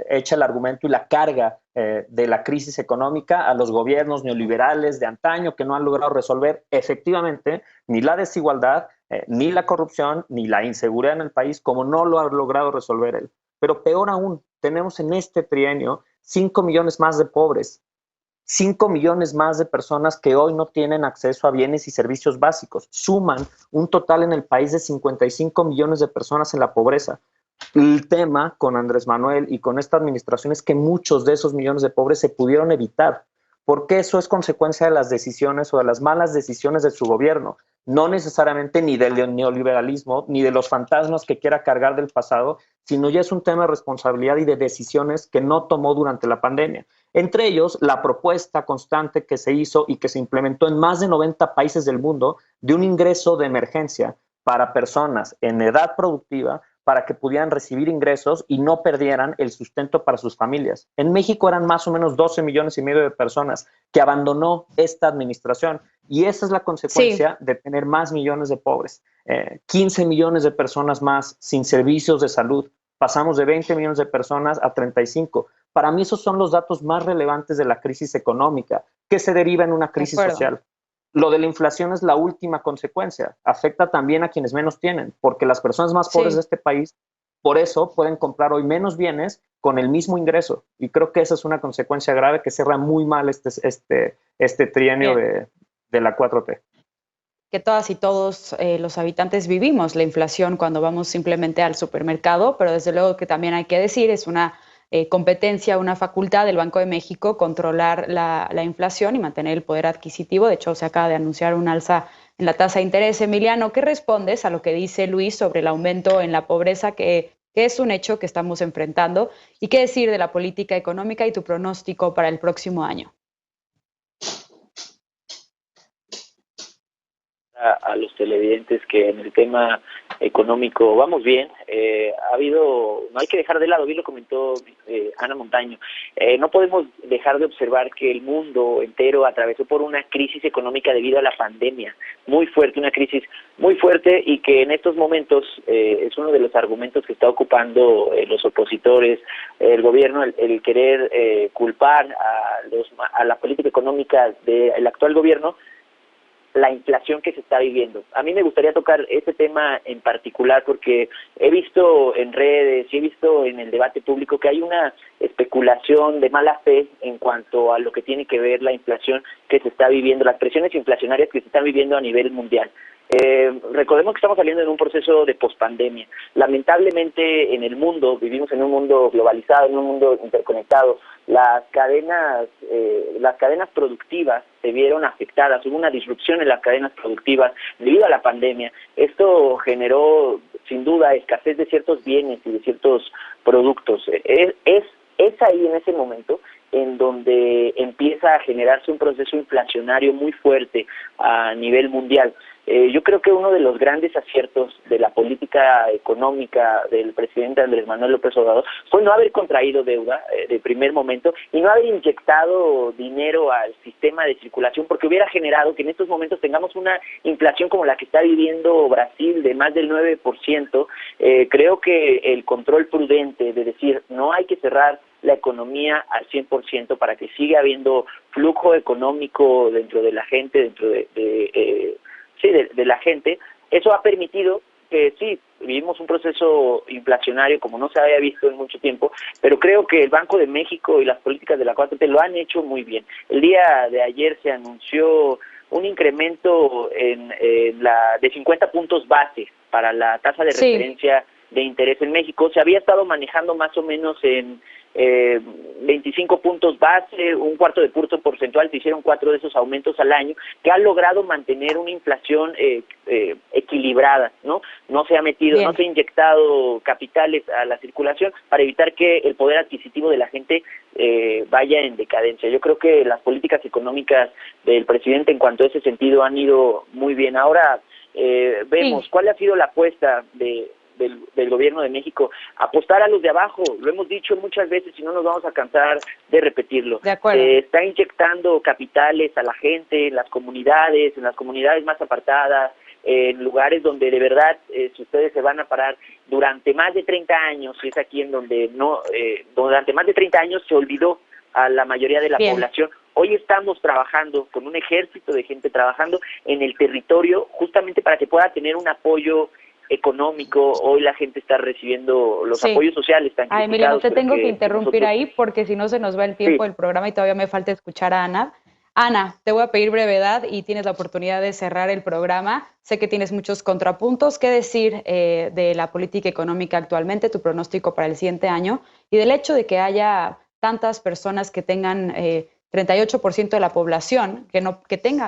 el argumento y la carga de la crisis económica a los gobiernos neoliberales de antaño que no han logrado resolver efectivamente ni la desigualdad, ni la corrupción, ni la inseguridad en el país, como no lo ha logrado resolver él. Pero peor aún, tenemos en este trienio 5 millones más de pobres. 5 millones más de personas que hoy no tienen acceso a bienes y servicios básicos. Suman un total en el país de 55 millones de personas en la pobreza. El tema con Andrés Manuel y con esta administración es que muchos de esos millones de pobres se pudieron evitar, porque eso es consecuencia de las decisiones o de las malas decisiones de su gobierno, no necesariamente ni del neoliberalismo, ni de los fantasmas que quiera cargar del pasado, sino ya es un tema de responsabilidad y de decisiones que no tomó durante la pandemia. Entre ellos, la propuesta constante que se hizo y que se implementó en más de 90 países del mundo de un ingreso de emergencia para personas en edad productiva para que pudieran recibir ingresos y no perdieran el sustento para sus familias. En México eran más o menos 12 millones y medio de personas que abandonó esta administración y esa es la consecuencia de tener más millones de pobres. 15 millones de personas más sin servicios de salud. Pasamos de 20 millones de personas a 35. Para mí esos son los datos más relevantes de la crisis económica, que se deriva en una crisis social. Lo de la inflación es la última consecuencia. Afecta también a quienes menos tienen, porque las personas más pobres de este país, por eso pueden comprar hoy menos bienes con el mismo ingreso. Y creo que esa es una consecuencia grave que cierra muy mal este trienio de la 4T. Que todas y todos los habitantes vivimos la inflación cuando vamos simplemente al supermercado, pero desde luego que también hay que decir, es una competencia, una facultad del Banco de México controlar la inflación y mantener el poder adquisitivo. De hecho, se acaba de anunciar un alza en la tasa de interés. Emiliano, ¿qué respondes a lo que dice Luis sobre el aumento en la pobreza, que es un hecho que estamos enfrentando? ¿Y qué decir de la política económica y tu pronóstico para el próximo año? A los televidentes que en el tema económico vamos bien. No hay que dejar de lado, bien lo comentó Ana Montaño, no podemos dejar de observar que el mundo entero atravesó por una crisis económica debido a la pandemia, muy fuerte, una crisis muy fuerte, y que en estos momentos es uno de los argumentos que está ocupando los opositores, el gobierno, el querer culpar a la política económica del actual gobierno, la inflación que se está viviendo. A mí me gustaría tocar este tema en particular porque he visto en redes y he visto en el debate público que hay una especulación de mala fe en cuanto a lo que tiene que ver la inflación que se está viviendo, las presiones inflacionarias que se están viviendo a nivel mundial. Recordemos que estamos saliendo en un proceso de pospandemia. Lamentablemente en el mundo, vivimos en un mundo globalizado, en un mundo interconectado. Las cadenas productivas se vieron afectadas, hubo una disrupción en las cadenas productivas debido a la pandemia. Esto generó sin duda escasez de ciertos bienes y de ciertos productos. Es ahí en ese momento en donde empieza a generarse un proceso inflacionario muy fuerte a nivel mundial. Yo creo que uno de los grandes aciertos de la política económica del presidente Andrés Manuel López Obrador fue no haber contraído deuda de primer momento y no haber inyectado dinero al sistema de circulación, porque hubiera generado que en estos momentos tengamos una inflación como la que está viviendo Brasil de más del 9%. Creo que el control prudente de decir no hay que cerrar la economía al 100% para que siga habiendo flujo económico dentro de la gente, dentro de la gente, eso ha permitido que sí, vivimos un proceso inflacionario como no se había visto en mucho tiempo, pero creo que el Banco de México y las políticas de la 4T lo han hecho muy bien. El día de ayer se anunció un incremento de 50 puntos base para la tasa de referencia de interés en México. Se había estado manejando más o menos en 25 puntos base, un cuarto de punto porcentual. Se hicieron 4 de esos aumentos al año, que ha logrado mantener una inflación equilibrada, ¿no? No se ha metido, no se ha inyectado capitales a la circulación para evitar que el poder adquisitivo de la gente vaya en decadencia. Yo creo que las políticas económicas del presidente en cuanto a ese sentido han ido muy bien. Ahora vemos cuál ha sido la apuesta del gobierno de México, apostar a los de abajo. Lo hemos dicho muchas veces y no nos vamos a cansar de repetirlo. De acuerdo. Está inyectando capitales a la gente, en las comunidades más apartadas, en lugares donde de verdad, si ustedes se van a parar durante más de 30 años, y es aquí en donde durante más de 30 años se olvidó a la mayoría de la población. Hoy estamos trabajando con un ejército de gente trabajando en el territorio justamente para que pueda tener un apoyo económico, hoy la gente está recibiendo los apoyos sociales tan criticados. Emiliano, te tengo que interrumpir ahí porque si no se nos va el tiempo del programa y todavía me falta escuchar a Ana. Ana, te voy a pedir brevedad y tienes la oportunidad de cerrar el programa. Sé que tienes muchos contrapuntos. ¿Qué decir de la política económica actualmente, tu pronóstico para el siguiente año y del hecho de que haya tantas personas que tengan 38% de la población que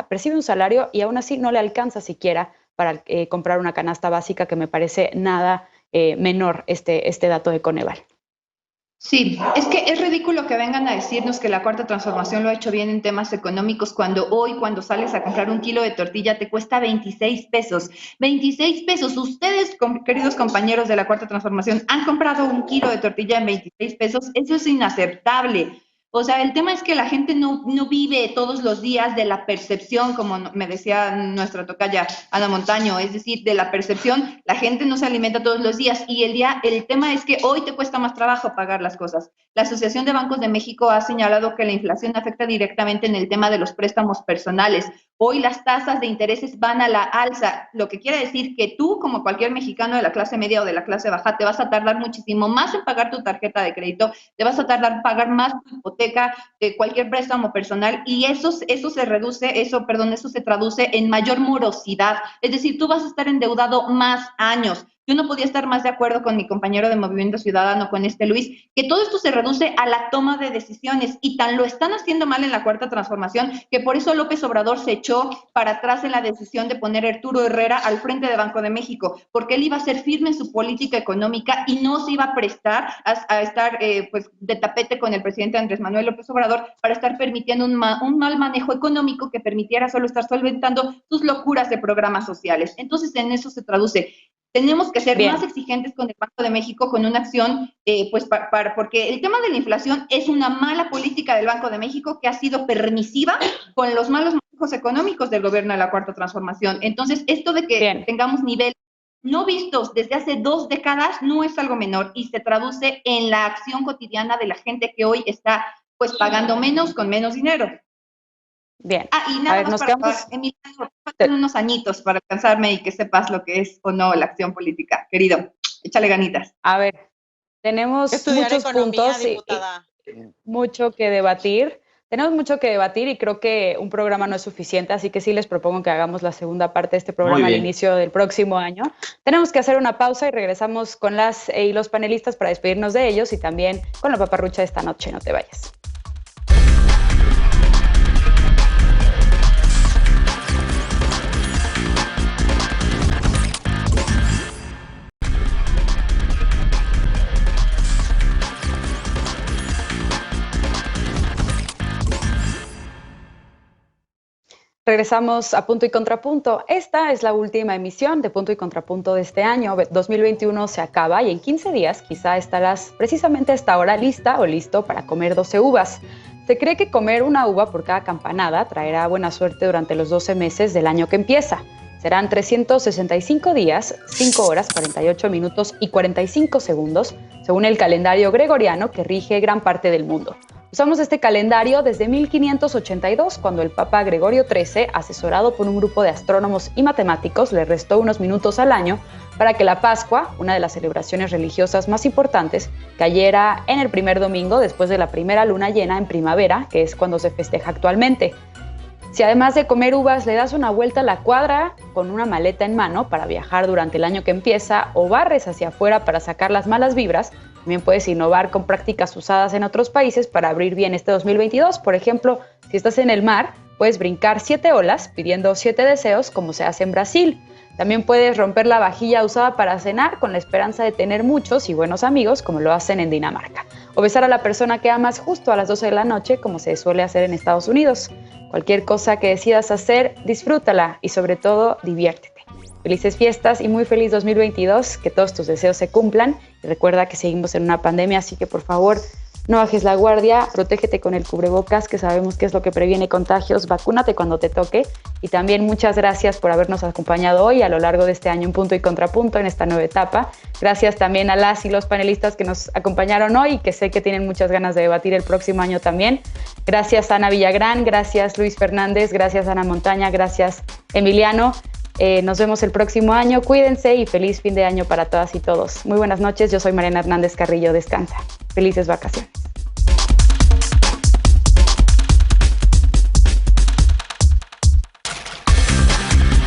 percibe un salario y aún así no le alcanza siquiera para comprar una canasta básica, que me parece nada menor este dato de Coneval? Sí, es que es ridículo que vengan a decirnos que la Cuarta Transformación lo ha hecho bien en temas económicos cuando hoy, cuando sales a comprar un kilo de tortilla, te cuesta 26 pesos. 26 pesos. Ustedes, queridos compañeros de la Cuarta Transformación, han comprado un kilo de tortilla en 26 pesos. Eso es inaceptable. O sea, el tema es que la gente no vive todos los días de la percepción, como me decía nuestra tocaya Ana Montaño, es decir, de la percepción, la gente no se alimenta todos los días y el tema es que hoy te cuesta más trabajo pagar las cosas. La Asociación de Bancos de México ha señalado que la inflación afecta directamente en el tema de los préstamos personales. Hoy las tasas de intereses van a la alza, lo que quiere decir que tú, como cualquier mexicano de la clase media o de la clase baja, te vas a tardar muchísimo más en pagar tu tarjeta de crédito, te vas a tardar en pagar más tu hipoteca, cualquier préstamo personal, y eso se traduce en mayor morosidad. Es decir, tú vas a estar endeudado más años. Yo no podía estar más de acuerdo con mi compañero de Movimiento Ciudadano, con Luis, que todo esto se reduce a la toma de decisiones y tan lo están haciendo mal en la Cuarta Transformación que por eso López Obrador se echó para atrás en la decisión de poner a Arturo Herrera al frente de Banco de México, porque él iba a ser firme en su política económica y no se iba a prestar a estar pues de tapete con el presidente Andrés Manuel López Obrador para estar permitiendo un mal manejo económico que permitiera solo estar solventando sus locuras de programas sociales. Entonces, en eso se traduce. Tenemos que ser más exigentes con el Banco de México, con una acción, porque el tema de la inflación es una mala política del Banco de México que ha sido permisiva con los malos manejos económicos del gobierno de la Cuarta Transformación. Entonces, esto de que tengamos niveles no vistos desde hace 2 décadas no es algo menor y se traduce en la acción cotidiana de la gente que hoy está pues pagando menos con menos dinero. Bien. Y nada más para acabar, Emiliano, faltan unos añitos para alcanzarme y que sepas lo que es o no la acción política. Querido, échale ganitas. A ver, tenemos muchos puntos y mucho que debatir. Tenemos mucho que debatir y creo que un programa no es suficiente, así que sí les propongo que hagamos la segunda parte de este programa al inicio del próximo año. Tenemos que hacer una pausa y regresamos con las y los panelistas para despedirnos de ellos y también con la paparrucha de esta noche. No te vayas. Regresamos a Punto y Contrapunto. Esta es la última emisión de Punto y Contrapunto de este año. 2021 se acaba y en 15 días quizá estarás precisamente a esta hora lista o listo para comer 12 uvas. Se cree que comer una uva por cada campanada traerá buena suerte durante los 12 meses del año que empieza. Serán 365 días, 5 horas, 48 minutos y 45 segundos, según el calendario gregoriano que rige gran parte del mundo. Usamos este calendario desde 1582, cuando el Papa Gregorio XIII, asesorado por un grupo de astrónomos y matemáticos, le restó unos minutos al año para que la Pascua, una de las celebraciones religiosas más importantes, cayera en el primer domingo después de la primera luna llena en primavera, que es cuando se festeja actualmente. Si además de comer uvas le das una vuelta a la cuadra con una maleta en mano para viajar durante el año que empieza o barres hacia afuera para sacar las malas vibras, también puedes innovar con prácticas usadas en otros países para abrir bien este 2022. Por ejemplo, si estás en el mar, puedes brincar 7 olas pidiendo 7 deseos como se hace en Brasil. También puedes romper la vajilla usada para cenar con la esperanza de tener muchos y buenos amigos como lo hacen en Dinamarca. O besar a la persona que amas justo a las 12 de la noche como se suele hacer en Estados Unidos. Cualquier cosa que decidas hacer, disfrútala y sobre todo diviértete. Felices fiestas y muy feliz 2022, que todos tus deseos se cumplan. Y recuerda que seguimos en una pandemia, así que por favor no bajes la guardia, protégete con el cubrebocas, que sabemos que es lo que previene contagios, vacúnate cuando te toque. Y también muchas gracias por habernos acompañado hoy a lo largo de este año en Punto y Contrapunto en esta nueva etapa. Gracias también a las y los panelistas que nos acompañaron hoy y que sé que tienen muchas ganas de debatir el próximo año también. Gracias Ana Villagrán, gracias Luis Fernández, gracias Ana Montaña, gracias Emiliano. Nos vemos el próximo año. Cuídense y feliz fin de año para todas y todos. Muy buenas noches. Yo soy Mariana Hernández Carrillo. Descansa. Felices vacaciones.